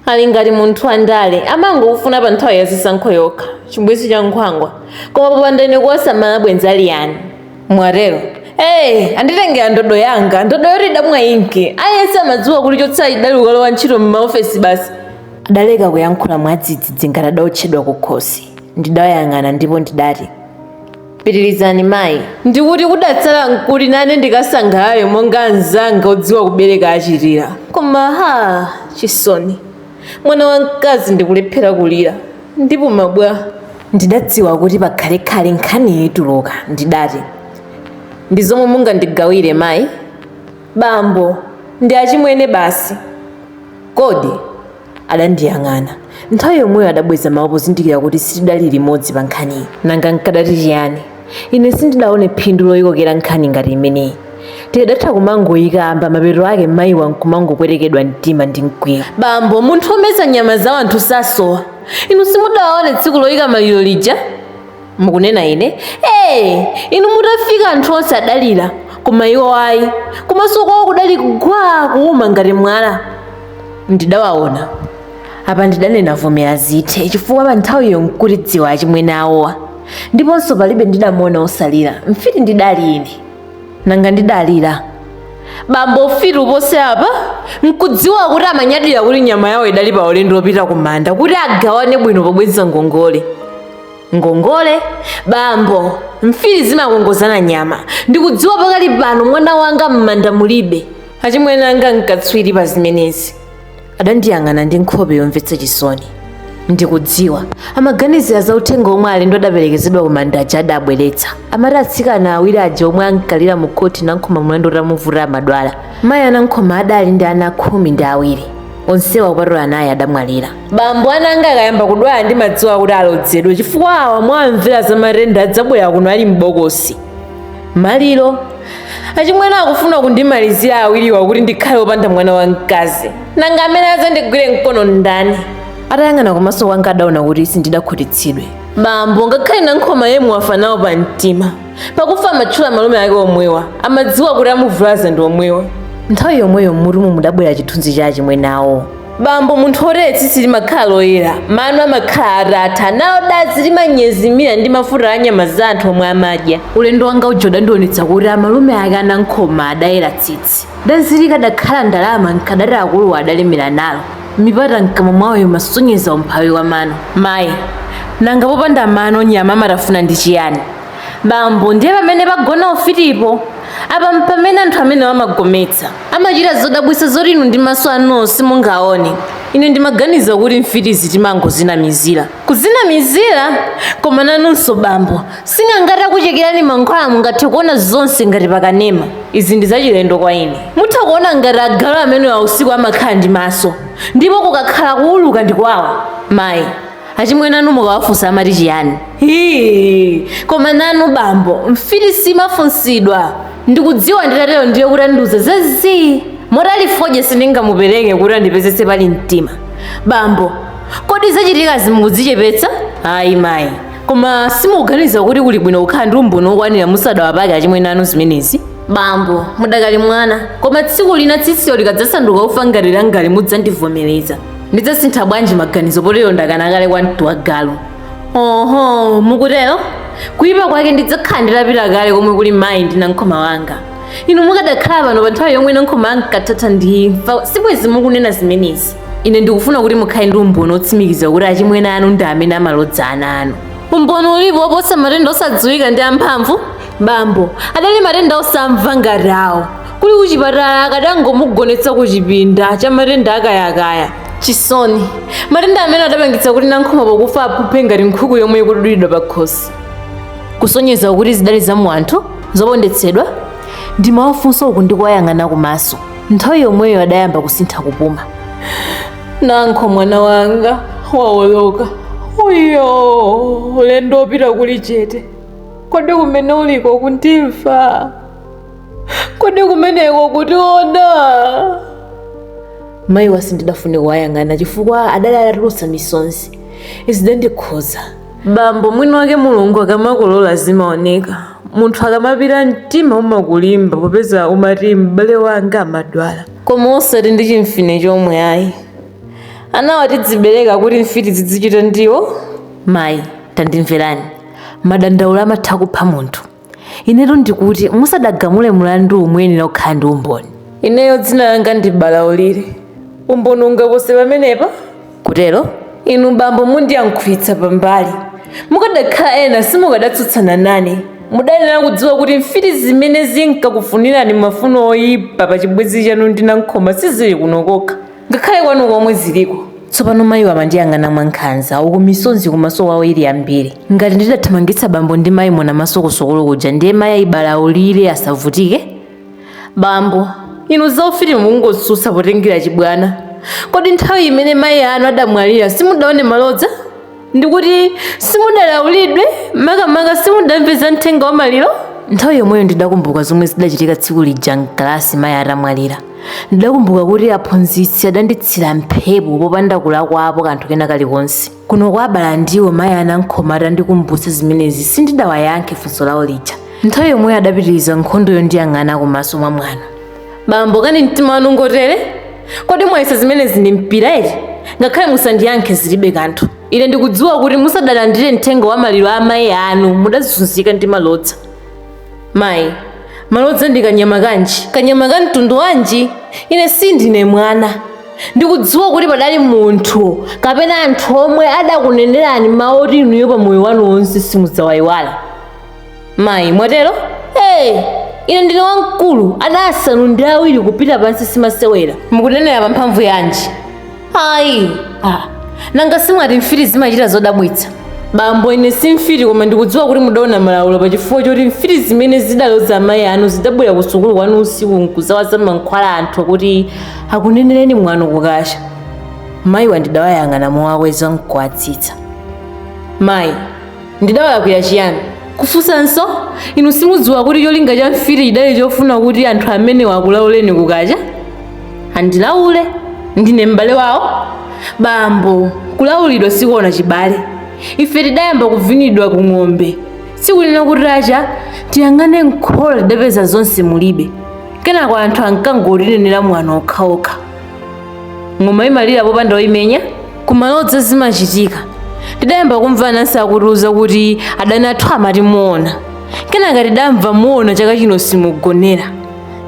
ali ngati munthu andale amangofuna pa nthawi yazisankho yokha chibwenzi cha nkhwangwa koma popandani kuwasamala bwenzi ali yani mwatero anditengera ndodo yanga ndodo yoti idamwayinke aliyense amadziwa kuti chotsa idali ukalowa ntchito m'maofesi basi adaleka kuyankhula mwadzidzidzi ngati adawotchedwa kukhosi ndidawayang'ana ndipo ndidati pitirizani mayi ndikuti kudatsala nkuti nane ndikasangalale monga anzanga odziwa kubereka achitira koma chisoni mwana wamkazi ndikulephera kulira ndipo mabwa ndidadziwa kuti pakhalekhale nkhani ituluka ndidati ndi zomwe mungandigawire mayi bambo ndi achimwene basi kodi adandiyang'ana nthawi yomweyo adabweza mawu pozindikira kuti sitidali limodzi pa nkhaniyi nanga nkadati chiyani ine sindidaone phindu loyikokera nkhani ngati imeneyi tidatha kumangoyika amba mapeto ake mayiwa nkumangopwerekedwa mtima ndi mkwiyo bambo munthu omeza nyama za anthu sasowa inu simudawaone tsiku loyika maliro lija mukunena ine inu mutafika anthu onse adalira koma iwo ayi komanso kwawo kudali kugwa kuuma ngati mwala ndidawaona apa ndidanena vomera zithe chifukwa pa nthawiyo nkuti dziwa achimwene awowa ndiponso palibe ndidamuona osalira mfiti ndidali ine nanga ndidalira bambo ufiti upose apa nkudziwa kuti amanyadira kuti nyama yawo idali pa ulendo opita kumanda kuti agawane bwino pobweza ngongole bambo mfiti zimakongozana nyama ndikudziwa pakali pano mwana wanga m'manda mulibe achimwene anga nkatswiri pa zimenezi adandiyang'ana ndi nkhope yomvetsa chisoni ndikudziwa amaganizira za uthenga omwe alendo adaperekezedwa kumanda aja adabweretsa amati atsikana awiri aja omwe ankalira mu koti nankhoma mlendo otamuvuta amadwala mayi anankhoma adali ndi ana 12 onsewa kupatula anayi adamwalira bambo ananga akayamba kudwala ndimadziwa kuti alodzedwe chifukwa awa mwamvera za matenda adzabwera kuno ali m'bokosi maliro achimwene akufuna kundimalizira awiriwa kuti ndikhale opanda mwana wamkazi nanga amene adzandigwire mkono ndani atayang'ana komanso kwanga adaona kuti sindidakhutitsidwe bambo ngakhale nankhoma yemwe wafa nawo pa mtima pakufa amatchula malume ake omwewa amadziwa kuti amuvulaza ndi omwewa nthawi yomweyo mmutumu mudabwera chithunzi cha achimwene awo bambo munthu otero tsitsi limakhala loyera mano amakhala atatha nawo dazi limanyezimira ndi mafuta a nyama za anthu omwe amadya ulendo wanga uja udandionetsa kuti amalume ake anankhoma adayera tsitsi dazi likadakhala ndalama nkadati akuluwa adalemera nalo mipata mkamwa mwawoyo masonyeza umphawi wa mano mayi nanga popanda mano nyama amatafuna ndi chiyani bambo ndiye pamene pagona ufitipo apa pamene anthu amene amagometsa amachita zodabwitsa zoti inu ndi maso anu simungaone ine ndimaganiza kuti mfitizi timangozinamizira kuzinamizira koma nanunso bambo singangati kuchekerani mankhwala mungathe kuona zonse ngati pakanema izi ndi zachilendo kwa ine mutha kuona ngati agalu amene usiku amakhala ndi maso ndipo kukakhala kuuluka ndi kwawo mayi achimwene anu mukawafunsa amati chiyani koma nanu bambo mfiti simafunsidwa ndikudziwa nditatero ndiye kuti andiuza zazi motali foje sindingamupereke kuti andipezetse pali mtima bambo kodi zachitika zimukudzichepetsa ayi mayi koma simukuganiza kuti kuli bwino kukhala ndi umboni wokwanira musadawapake achimwene anu zimenezi bambo mudakali mwana koma tsiku lina tsitsiyo likadzasanduka ufa ngati langali mudzandivomereza ndidzasintha bwanji maganizo potero ndakana kale kwa mtu wagalu mukutero kuyipa kwake ndidzakhala nditapita kale komwe kuli mayi ndi nankhoma wanga inu mukadakhala pano pa nthawi yomwe nankhoma ankathatha ndi imfa sibwezi mukunena zimenezi ine ndikufuna kuti mukhale ndi umboni otsimikiza kuti achimwene anu ndi amene amalodza ana anu umboni ulipo oposa matenda osadziwika ndi amphamvu bambo adali matenda osamva ngati awo kuli kuchipatala akadangomugonetsa kuchipinda cha matenda akayakaya chisoni matenda amene adapangitsa kuti nankhoma pokufa aphuphe ngati nkhuku yomwe ikudulidwa pa khosi kusonyeza kuti zidali za muanthu zopondetsedwa ndi mawafunso uku ndikuwayang'ana kumaso nthawi yomweyo adayamba kusintha kupuma nankho mwana wanga wawoloka uyo ulendo opita kuli chete kodi kumene uliko kundimva kodi kumeneko kutiona mayi wasindidafune kuwayang'ana chifukwa adali atatulutsa misonzi izidandikhoza bambo mwini wake mulungu akamakolola zimaoneka munthu akamapita mtima umakulimba popeza umati m'bale wanga amadwala koma osati ndi chimfine chomwe ayi anawa tidzibereka kuti mfiti zidzichita ndiwo. Mayi tandimverani, madandaula amatha kupha munthu. Inetu ndikuti musadagamule mulandu umweni okhala ndi umboni. Ineyo dzina langa ndi Balaulire, umboni ungapose pamenepa kutero inu bambo mundiyankhulitsa pambali. Mukadakhala ena simukadatsutsa nane, mudayenera kudziwa kuti mfiti zimene zinkakufunirani mafuno oyipa pa chibwenzi chanu ndinankhoma sizili kuno kokha, ngakhale kwanu komwe ziliko. Tsopano mayiwa amandiyang'ana mwankhanza, uku misonzi kumaso wawo ili ambiri. Ngati ndidathamangitsa bambo ndi mayi mona maso kusokolo kuja, ndiye mayi Balaulire asavutike? Bambo, inu zaufiti mungotsutsa potengera chibwana. Kodi nthawi imene mayi anu adamwalira simudaone malodza? Ndikuti simudalaulidwe, makamaka simudamveza mthenga wa maliro? Nthawi yomweyo ndidakumbuka zomwe zidachitika tsiku lija mkalasi mayi atamwalira. Ndidakumbuka kuti aphunzitsi adanditsira mphepo popanda kulakwapo kanthu kena kalikonse. Kuno kwa abala ndiwo mayi anankhoma atandikumbutsa zimenezi sindidawayankhe funso lawo lija. Nthawi yomweyo adapitiriza nkhondoyo ndiyang'ana kumaso mwa mwana. Bambo, kani mtima wanu ngotere? Kodi mwayesa zimenezi ndi mpira eti? Ngakhale musandiyankhe zilibe kanthu. Ine ndikudziwa kuti musadalandire mthenga wa maliro a mayi anu mudazunzika ndi malodza. Mayi, malodza ndi kanyama kanji? Kanyama ka mtundu wanji? Ine sindine mwana. Ndikudziwa kuti padali munthu kapena anthu omwe adakunenerani mawu oti inuyo pa moyo wanu wonse simudzawayiwala. Mayi, mwatero? Ine ndine wamkulu, ana asanu ndi awiri kupita pansi simasewera. Mukunenera pa mphamvu yanji? Nanga simwati mfiti zimachita zodabwitsa. Bambo, ine si mfiti koma ndikudziwa kuti mudaona malaulo pa chifukwa choti mfiti zimene zidaloza amayi anu zidabwera ku sukulu kwanu usiku nkuzawaza mankhwala anthu kuti akunenereni mwanu kukasha. Mayi wandidawayang'ana mowakweza nkuwatsitsa. Mayi, ndidawalakwira chiyani? Kufunsanso? Inu simudziwa kuti cholinga cha mfiti chidali chofuna kuti anthu amene wakulauleni kukacha? Andilaule, ndine m'bale wawo? Bambo, kulaulidwa sikuona chibale. Ife tidayamba kuvinidwa ku ng'ombe. Sikunena kuti acha tiyang'ane nkhola tidapeza zonse mulibe. Kenako anthu ankangotinenera mwana okhaokha. Ng'oma imalira popanda oyimenya? Kumalodza zimachitika. Tidayamba kumva anansi akutiuza kuti adani athu amatimuona. Kenaka tidamva muona chaka chino simugonera.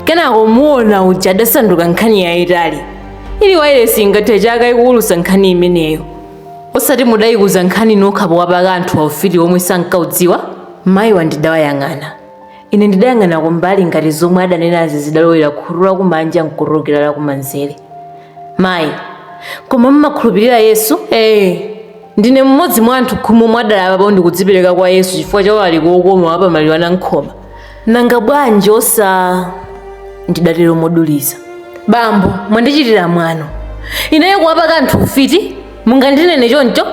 Kenako muona uja adasanduka nkhani yayitali. Ili wailesi ingathe chaka ikuwulusa nkhani imeneyo. Osati mudayikuza nkhani nokha powapaka anthu aufiti omwe sankaudziwa? Mayi wandidawayang'ana. Ine ndidayang'ana kumbali ngati zomwe adanenazi zidalowera khulula kumanja nkurukira la kumanzere. Mayi, koma mmakhulupirira Yesu? Ndine mmodzi mwa anthu khumi omwe adalapapo ndikudzipereka kwa Yesu chifukwa chawo ali kokoma wapa maliro anankhoma. Nanga bwanji ndidatero moduliza. Bambo, mwandichitira mwano. Ineyo kuwapaka anthu ufiti? Mungandinene choncho?